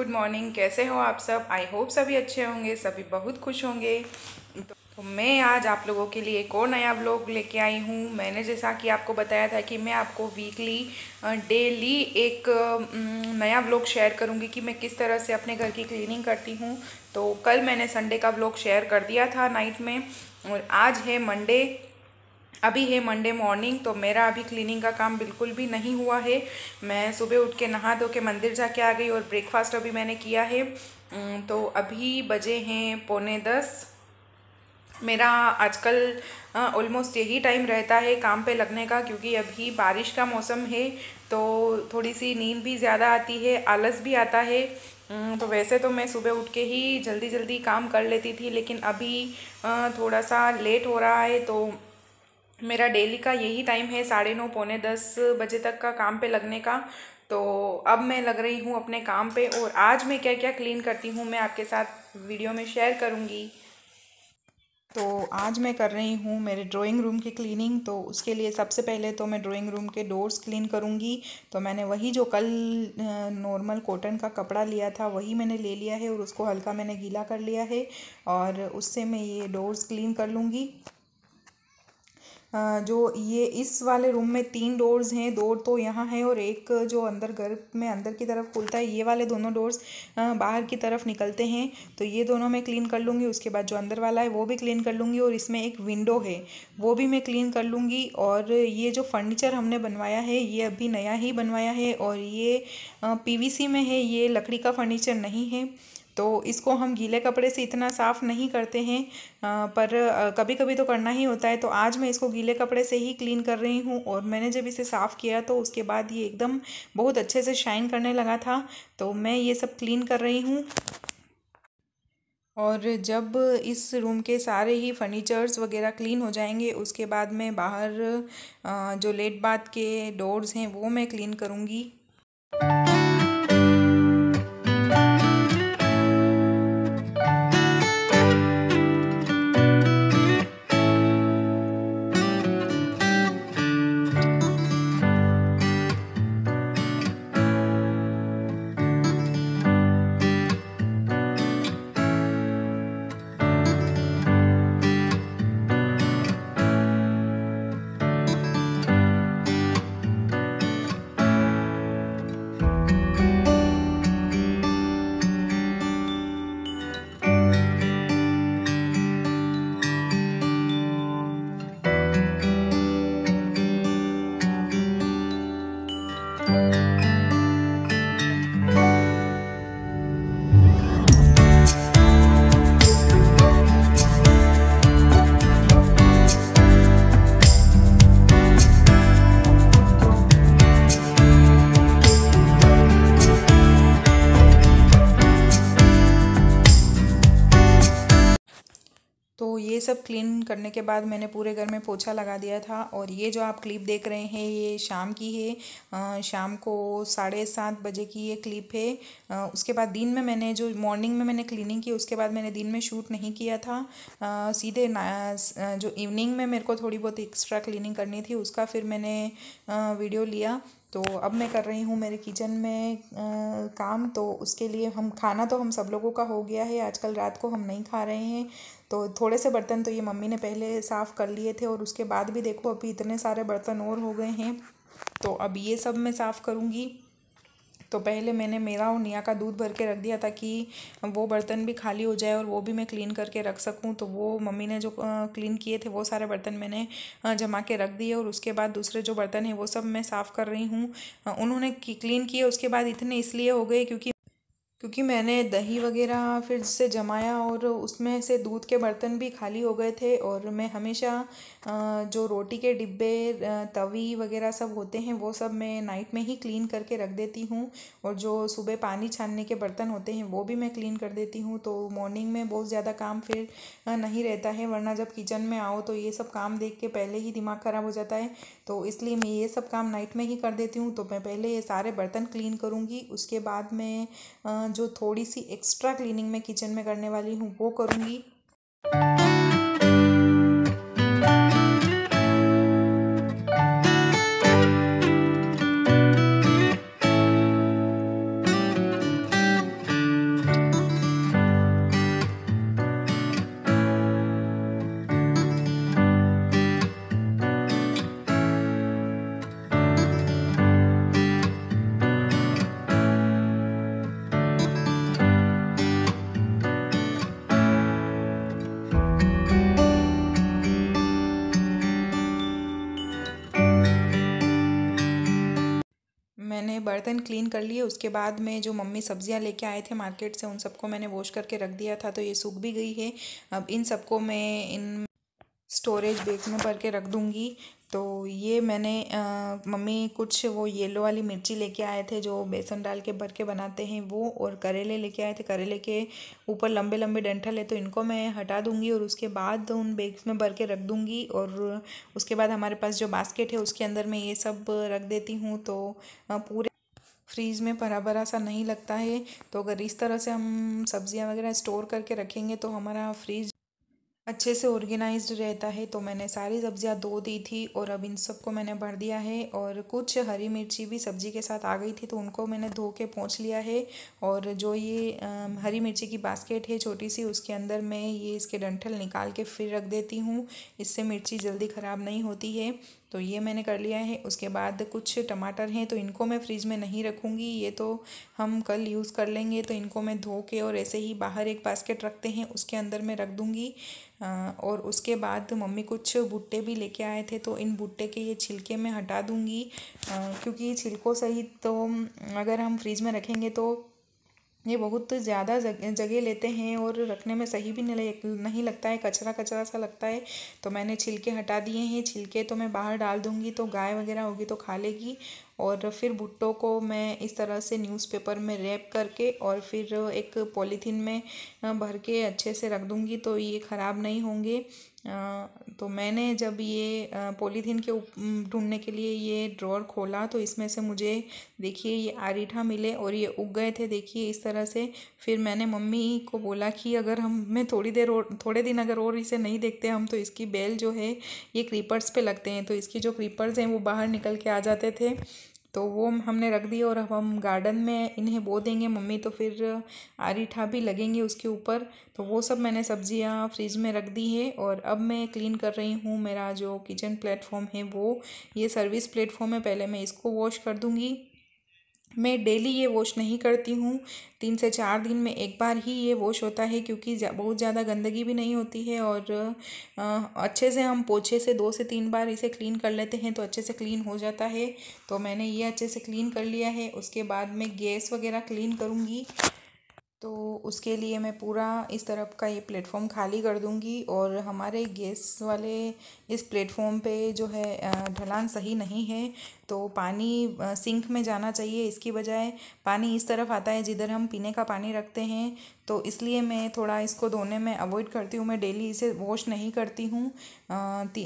Morning. कैसे हो आप सब? आई होप सभी अच्छे होंगे, सभी बहुत खुश होंगे। तो मैं आज आप लोगों के लिए एक और नया व्लॉग लेके आई हूँ। मैंने जैसा कि आपको बताया था कि मैं आपको वीकली डेली एक नया व्लॉग शेयर करूँगी कि मैं किस तरह से अपने घर की क्लीनिंग करती हूँ। तो कल मैंने संडे का व्लॉग शेयर कर दिया था नाइट में, और आज है मंडे। अभी है मंडे मॉर्निंग, तो मेरा अभी क्लीनिंग का काम बिल्कुल भी नहीं हुआ है। मैं सुबह उठ के नहा धो के मंदिर जाके आ गई और ब्रेकफास्ट अभी मैंने किया है। तो अभी बजे हैं 9:45। मेरा आजकल ऑलमोस्ट यही टाइम रहता है काम पे लगने का, क्योंकि अभी बारिश का मौसम है तो थोड़ी सी नींद भी ज़्यादा आती है, आलस भी आता है। तो वैसे तो मैं सुबह उठ के ही जल्दी जल्दी काम कर लेती थी, लेकिन अभी थोड़ा सा लेट हो रहा है। तो मेरा डेली का यही टाइम है 9:30 9:45 बजे तक का काम पे लगने का। तो अब मैं लग रही हूँ अपने काम पे, और आज मैं क्या क्या क्लीन करती हूँ मैं आपके साथ वीडियो में शेयर करूँगी। तो आज मैं कर रही हूँ मेरे ड्राइंग रूम की क्लीनिंग। तो उसके लिए सबसे पहले तो मैं ड्राइंग रूम के डोर्स क्लीन करूँगी। तो मैंने वही जो कल नॉर्मल कॉटन का कपड़ा लिया था वही मैंने ले लिया है, और उसको हल्का मैंने गीला कर लिया है, और उससे मैं ये डोर्स क्लीन कर लूँगी। जो ये इस वाले रूम में 3 डोर्स हैं, 2 तो यहाँ है और एक जो अंदर घर में अंदर की तरफ खुलता है। ये वाले दोनों डोर्स बाहर की तरफ निकलते हैं, तो ये दोनों मैं क्लीन कर लूँगी। उसके बाद जो अंदर वाला है वो भी क्लीन कर लूँगी, और इसमें एक विंडो है वो भी मैं क्लीन कर लूँगी। और ये जो फर्नीचर हमने बनवाया है ये अभी नया ही बनवाया है, और ये पीवीसी में है, ये लकड़ी का फर्नीचर नहीं है। तो इसको हम गीले कपड़े से इतना साफ़ नहीं करते हैं, पर कभी कभी तो करना ही होता है। तो आज मैं इसको गीले कपड़े से ही क्लीन कर रही हूँ, और मैंने जब इसे साफ़ किया तो उसके बाद ये एकदम बहुत अच्छे से शाइन करने लगा था। तो मैं ये सब क्लीन कर रही हूँ। और जब इस रूम के सारे ही फर्नीचर्स वगैरह क्लीन हो जाएंगे उसके बाद मैं बाहर जो लेट बाथ के डोर्स हैं वो मैं क्लीन करूँगी। तो ये सब क्लीन करने के बाद मैंने पूरे घर में पोछा लगा दिया था। और ये जो आप क्लिप देख रहे हैं ये शाम की है, शाम को 7:30 बजे की ये क्लिप है। उसके बाद दिन में मैंने जो मॉर्निंग में मैंने क्लीनिंग की उसके बाद मैंने दिन में शूट नहीं किया था। सीधे जो इवनिंग में मेरे को थोड़ी बहुत एक्स्ट्रा क्लीनिंग करनी थी उसका फिर मैंने वीडियो लिया। तो अब मैं कर रही हूँ मेरे किचन में काम। तो उसके लिए खाना तो हम सब लोगों का हो गया है, आजकल रात को हम नहीं खा रहे हैं। तो थोड़े से बर्तन तो ये मम्मी ने पहले साफ़ कर लिए थे, और उसके बाद भी देखो अभी इतने सारे बर्तन और हो गए हैं। तो अब ये सब मैं साफ़ करूँगी। तो पहले मैंने मेरा और निया का दूध भर के रख दिया ताकि वो बर्तन भी खाली हो जाए और वो भी मैं क्लीन करके रख सकूं। तो वो मम्मी ने जो क्लीन किए थे वो सारे बर्तन मैंने जमा के रख दिए, और उसके बाद दूसरे जो बर्तन हैं वो सब मैं साफ़ कर रही हूँ। उन्होंने क्लीन किए उसके बाद इतने इसलिए हो गए क्योंकि मैंने दही वगैरह फिर से जमाया, और उसमें से दूध के बर्तन भी खाली हो गए थे। और मैं हमेशा जो रोटी के डिब्बे तवी वगैरह सब होते हैं वो सब मैं नाइट में ही क्लीन करके रख देती हूँ, और जो सुबह पानी छानने के बर्तन होते हैं वो भी मैं क्लीन कर देती हूँ। तो मॉर्निंग में बहुत ज़्यादा काम फिर नहीं रहता है, वरना जब किचन में आओ तो ये सब काम देख के पहले ही दिमाग ख़राब हो जाता है। तो इसलिए मैं ये सब काम नाइट में ही कर देती हूँ। तो मैं पहले ये सारे बर्तन क्लीन करूँगी, उसके बाद मैं जो थोड़ी सी एक्स्ट्रा क्लीनिंग मैं किचन में करने वाली हूँ वो करूँगी। मैंने बर्तन क्लीन कर लिए। उसके बाद में जो मम्मी सब्जियां लेके आए थे मार्केट से, उन सबको मैंने वॉश करके रख दिया था, तो ये सूख भी गई है। अब इन सबको मैं इन स्टोरेज बैग में भर के रख दूँगी। तो ये मैंने मम्मी कुछ वो येलो वाली मिर्ची लेके आए थे जो बेसन डाल के भर के बनाते हैं वो, और करेले लेके आए थे। करेले के ऊपर लंबे लंबे डंठल है, तो इनको मैं हटा दूँगी और उसके बाद उन बैग्स में भर के रख दूँगी। और उसके बाद हमारे पास जो बास्केट है उसके अंदर मैं ये सब रख देती हूँ, तो पूरे फ्रीज़ में भरा भरा सा नहीं लगता है। तो अगर इस तरह से हम सब्जियां वगैरह स्टोर करके रखेंगे तो हमारा फ्रीज अच्छे से ऑर्गेनाइज्ड रहता है। तो मैंने सारी सब्जियां धो दी थी और अब इन सबको मैंने भर दिया है। और कुछ हरी मिर्ची भी सब्जी के साथ आ गई थी, तो उनको मैंने धो के पोंछ लिया है। और जो ये हरी मिर्ची की बास्केट है छोटी सी, उसके अंदर मैं ये इसके डंठल निकाल के फिर रख देती हूँ। इससे मिर्ची जल्दी ख़राब नहीं होती है। तो ये मैंने कर लिया है। उसके बाद कुछ टमाटर हैं, तो इनको मैं फ्रिज में नहीं रखूँगी, ये तो हम कल यूज़ कर लेंगे। तो इनको मैं धो के और ऐसे ही बाहर एक बास्केट रखते हैं उसके अंदर मैं रख दूँगी। और उसके बाद मम्मी कुछ भुट्टे भी लेके आए थे, तो इन भुट्टे के ये छिलके मैं हटा दूँगी, क्योंकि छिलकों सहित तो अगर हम फ्रिज में रखेंगे तो ये बहुत ज़्यादा जगह लेते हैं और रखने में सही भी नहीं लगता है, कचरा कचरा सा लगता है। तो मैंने छिलके हटा दिए हैं। छिलके तो मैं बाहर डाल दूँगी, तो गाय वगैरह होगी तो खा लेगी। और फिर भुट्टों को मैं इस तरह से न्यूज़पेपर में रैप करके और फिर एक पॉलीथीन में भर के अच्छे से रख दूँगी, तो ये ख़राब नहीं होंगे। तो मैंने जब ये पॉलीथीन के ढूंढने के लिए ये ड्रॉअर खोला, तो इसमें से मुझे देखिए ये आरीठा मिले और ये उग गए थे, देखिए इस तरह से। फिर मैंने मम्मी को बोला कि अगर मैं थोड़े दिन अगर और इसे नहीं देखते हम, तो इसकी बेल जो है ये क्रीपर्स पे लगते हैं, तो इसकी जो क्रीपर्स हैं वो बाहर निकल के आ जाते थे। तो वो हमने रख दिया और अब हम गार्डन में इन्हें बो देंगे मम्मी, तो फिर आरीठा भी लगेंगे उसके ऊपर। तो वो सब मैंने सब्जियां फ्रिज में रख दी है। और अब मैं क्लीन कर रही हूँ मेरा जो किचन प्लेटफॉर्म है वो, ये सर्विस प्लेटफॉर्म है। पहले मैं इसको वॉश कर दूँगी। मैं डेली ये वॉश नहीं करती हूँ, 3 से 4 दिन में एक बार ही ये वॉश होता है, क्योंकि बहुत ज़्यादा गंदगी भी नहीं होती है। और अच्छे से हम पोछे से 2 से 3 बार इसे क्लीन कर लेते हैं तो अच्छे से क्लीन हो जाता है। तो मैंने ये अच्छे से क्लीन कर लिया है। उसके बाद मैं गैस वगैरह क्लीन करूँगी, तो उसके लिए मैं पूरा इस तरफ का ये प्लेटफॉर्म खाली कर दूंगी। और हमारे गैस वाले इस प्लेटफॉर्म पे जो है ढलान सही नहीं है, तो पानी सिंक में जाना चाहिए, इसकी बजाय पानी इस तरफ आता है जिधर हम पीने का पानी रखते हैं। तो इसलिए मैं थोड़ा इसको धोने में अवॉइड करती हूँ, मैं डेली इसे वॉश नहीं करती हूँ,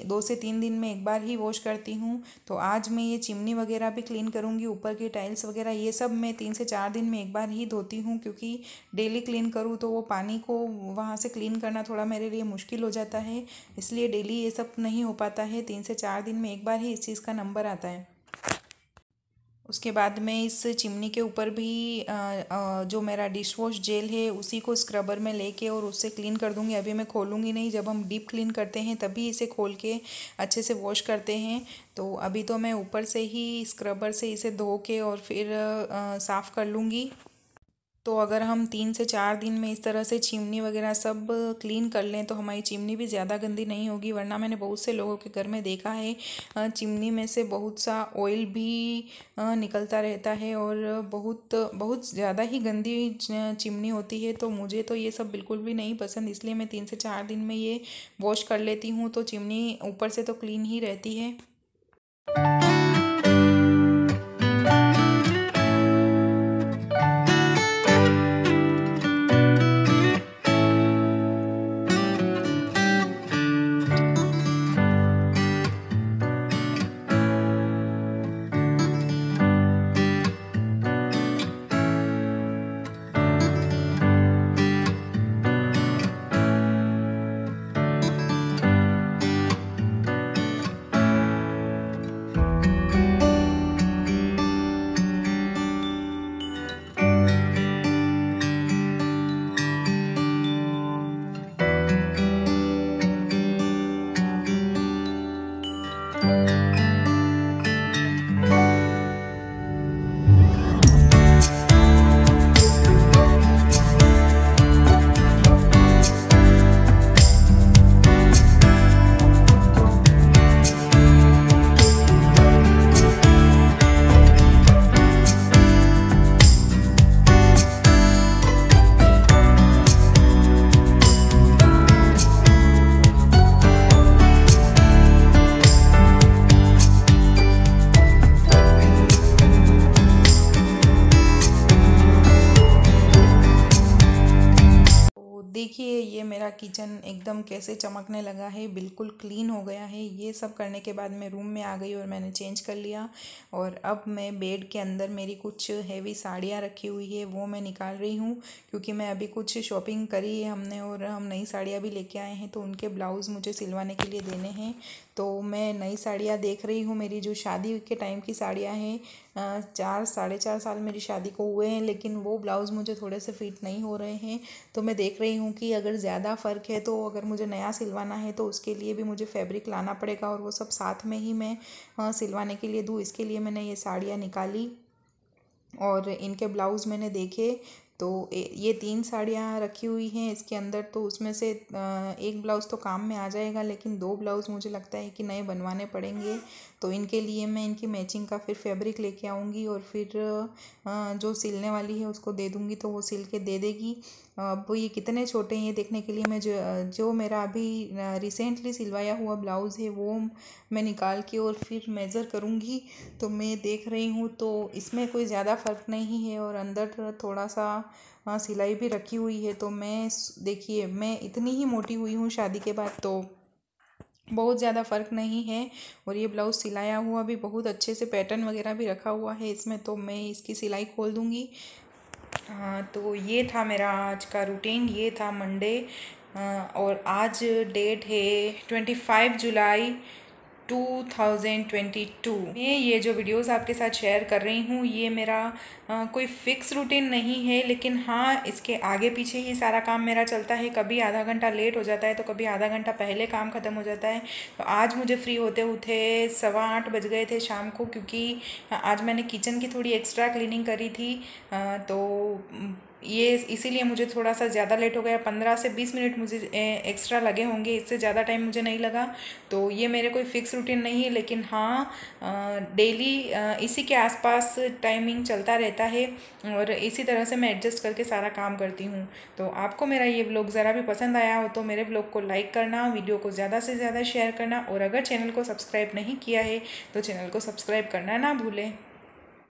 2 से 3 दिन में एक बार ही वॉश करती हूँ। तो आज मैं ये चिमनी वगैरह भी क्लीन करूँगी, ऊपर की टाइल्स वगैरह ये सब मैं 3 से 4 दिन में एक बार ही धोती हूँ, क्योंकि डेली क्लीन करूँ तो वो पानी को वहाँ से क्लीन करना थोड़ा मेरे लिए मुश्किल हो जाता है। इसलिए डेली ये सब नहीं हो पाता है, 3 से 4 दिन में एक बार ही इस चीज़ का नंबर आता है। उसके बाद मैं इस चिमनी के ऊपर भी जो मेरा डिश वॉश जेल है उसी को स्क्रबर में लेके और उससे क्लीन कर दूंगी। अभी मैं खोलूँगी नहीं, जब हम डीप क्लीन करते हैं तभी इसे खोल के अच्छे से वॉश करते हैं। तो अभी तो मैं ऊपर से ही स्क्रबर से इसे धो के और फिर साफ़ कर लूँगी। तो अगर हम 3 से 4 दिन में इस तरह से चिमनी वगैरह सब क्लीन कर लें तो हमारी चिमनी भी ज़्यादा गंदी नहीं होगी। वरना मैंने बहुत से लोगों के घर में देखा है चिमनी में से बहुत सा ऑयल भी निकलता रहता है और बहुत बहुत ज़्यादा ही गंदी चिमनी होती है। तो मुझे तो ये सब बिल्कुल भी नहीं पसंद, इसलिए मैं 3 से 4 दिन में ये वॉश कर लेती हूँ, तो चिमनी ऊपर से तो क्लीन ही रहती है। देखिए ये मेरा किचन एकदम कैसे चमकने लगा है, बिल्कुल क्लीन हो गया है। ये सब करने के बाद मैं रूम में आ गई और मैंने चेंज कर लिया। और अब मैं बेड के अंदर मेरी कुछ हेवी साड़ियाँ रखी हुई है वो मैं निकाल रही हूँ, क्योंकि मैं अभी कुछ शॉपिंग करी है हमने और हम नई साड़ियाँ भी लेके आए हैं, तो उनके ब्लाउज़ मुझे सिलवाने के लिए देने हैं। तो मैं नई साड़ियाँ देख रही हूँ। मेरी जो शादी के टाइम की साड़ियाँ हैं, 4 साढ़े 4 साल मेरी शादी को हुए हैं, लेकिन वो ब्लाउज़ मुझे थोड़े से फिट नहीं हो रहे हैं। तो मैं देख रही हूँ कि अगर ज़्यादा फ़र्क है तो अगर मुझे नया सिलवाना है तो उसके लिए भी मुझे फैब्रिक लाना पड़ेगा, और वो सब साथ में ही मैं सिलवाने के लिए दूँ। इसके लिए मैंने ये साड़ियाँ निकाली और इनके ब्लाउज़ मैंने देखे। तो ये 3 साड़ियाँ रखी हुई हैं इसके अंदर, तो उसमें से एक ब्लाउज़ तो काम में आ जाएगा, लेकिन 2 ब्लाउज़ मुझे लगता है कि नए बनवाने पड़ेंगे। तो इनके लिए मैं इनकी मैचिंग का फिर फैब्रिक लेके आऊँगी और फिर जो सिलने वाली है उसको दे दूँगी, तो वो सिल के दे देगी। अब ये कितने छोटे हैं ये देखने के लिए मैं जो मेरा अभी रिसेंटली सिलवाया हुआ ब्लाउज़ है वो मैं निकाल के और फिर मेज़र करूँगी। तो मैं देख रही हूँ तो इसमें कोई ज़्यादा फ़र्क नहीं है, और अंदर थोड़ा सा सिलाई भी रखी हुई है। तो मैं देखिए मैं इतनी ही मोटी हुई हूँ शादी के बाद, तो बहुत ज़्यादा फ़र्क नहीं है। और ये ब्लाउज़ सिलाया हुआ भी बहुत अच्छे से, पैटर्न वगैरह भी रखा हुआ है इसमें, तो मैं इसकी सिलाई खोल दूँगी। तो ये था मेरा आज का रूटीन, ये था मंडे। और आज डेट है 25 जुलाई 2022। मैं ये जो वीडियोस आपके साथ शेयर कर रही हूँ ये मेरा कोई फिक्स रूटीन नहीं है, लेकिन हाँ इसके आगे पीछे ही सारा काम मेरा चलता है। कभी आधा घंटा लेट हो जाता है तो कभी आधा घंटा पहले काम ख़त्म हो जाता है। तो आज मुझे फ्री होते होते 7:15 बज गए थे शाम को, क्योंकि आज मैंने किचन की थोड़ी एक्स्ट्रा क्लीनिंग करी थी। तो ये इसीलिए मुझे थोड़ा सा ज़्यादा लेट हो गया। 15 से 20 मिनट मुझे एक्स्ट्रा लगे होंगे, इससे ज़्यादा टाइम मुझे नहीं लगा। तो ये मेरे कोई फ़िक्स रूटीन नहीं है, लेकिन हाँ डेली इसी के आसपास टाइमिंग चलता रहता है, और इसी तरह से मैं एडजस्ट करके सारा काम करती हूँ। तो आपको मेरा ये व्लॉग ज़रा भी पसंद आया हो तो मेरे व्लॉग को लाइक करना, वीडियो को ज़्यादा से ज़्यादा शेयर करना, और अगर चैनल को सब्सक्राइब नहीं किया है तो चैनल को सब्सक्राइब करना ना भूलें।